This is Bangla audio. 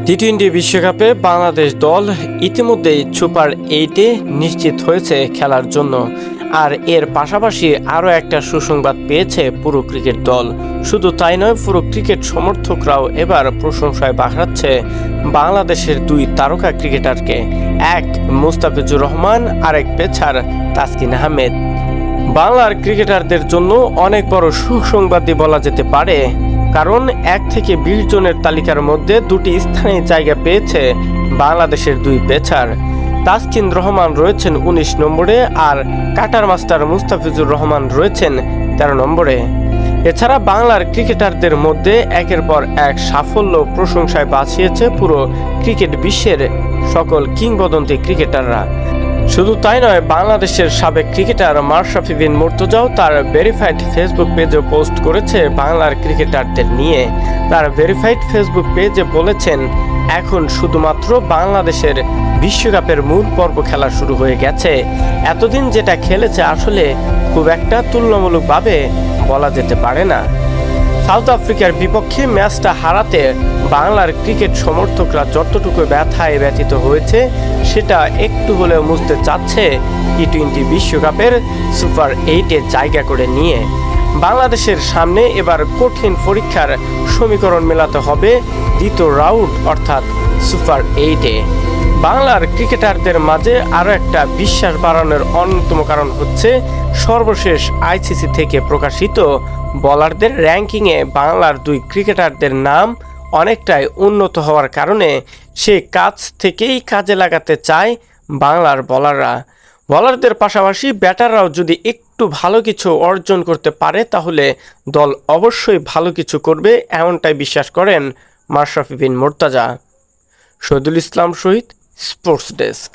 টি-20 বিশ্বকাপে বাংলাদেশ দল ইতিমধ্যেই সুপার 8-এ নিশ্চিত হয়েছে খেলার জন্য। আর এর পাশাপাশি আরও একটা সুসংবাদ পেয়েছে পুরো ক্রিকেট দল। শুধু তাই নয়, পুরো ক্রিকেট সমর্থকরাও এবার প্রশংসায় বাড়াচ্ছে বাংলাদেশের দুই তারকা ক্রিকেটারকে, এক মুস্তাফিজুর রহমান, আরেক পেসার তাসকিন আহমেদ। বাংলার ক্রিকেটারদের জন্য অনেক বড় সুসংবাদই বলা যেতে পারে, কারণ 1 থেকে 20 জনের তালিকার মধ্যে দুটি স্থানে জায়গা পেয়েছে বাংলাদেশের দুই পেসার। তাসকিন রহমান রয়েছেন 19 নম্বরে, আর কাটার মাস্টার মুস্তাফিজুর রহমান রয়েছেন 13 নম্বরে। এছাড়া বাংলার ক্রিকেটারদের মধ্যে একের পর এক সাফল্য প্রশংসায় বাঁচিয়েছে পুরো ক্রিকেট বিশ্বের সকল কিংবদন্তি ক্রিকেটাররা। শুধু তাই নয়, বাংলাদেশের সাবেক ক্রিকেটার মাশরাফি বিন মুর্তজাও তার ভেরিফাইড ফেসবুক পেজে পোস্ট করেছে বাংলার ক্রিকেটারদের নিয়ে। তার ভেরিফাইড ফেসবুক পেজে বলেছেন, এখন শুধুমাত্র বাংলাদেশের বিশ্বকাপের মূল পর্ব খেলা শুরু হয়ে গেছে। এতদিন যেটা খেলেছে আসলে খুব একটা তুলনামূলকভাবে বলা যেতে পারে না। সাউথ আফ্রিকার বিপক্ষে ম্যাচটা হারাতে বাংলার ক্রিকেট সমর্থকরা যতটুকু ব্যথায় ব্যথিত হয়েছে সেটা একটু হলেও মুছতে চাচ্ছে টি-20 বিশ্বকাপের সুপার 8-এ জায়গা করে নিয়ে। বাংলাদেশের সামনে এবার কঠিন পরীক্ষার সমীকরণ মেলাতে হবে দ্বিতীয় রাউন্ড অর্থাৎ সুপার 8-এ। বাংলার ক্রিকেটারদের মাঝে আরও একটা বিশ্বাস বাড়ানোর অন্যতম কারণ হচ্ছে সর্বশেষ আইসিসি থেকে প্রকাশিত বোলারদের র্যাঙ্কিংয়ে বাংলার দুই ক্রিকেটারদের নাম অনেকটাই উন্নত হওয়ার কারণে সে কাজ থেকেই কাজে লাগাতে চায় বাংলার বোলারদের পাশাপাশি ব্যাটাররাও যদি একটু ভালো কিছু অর্জন করতে পারে তাহলে দল অবশ্যই ভালো কিছু করবে, এমনটাই বিশ্বাস করেন মাশরাফি বিন মুর্তজা। শহীদুল ইসলাম শহীদ, স্পোর্টস ডেস্ক।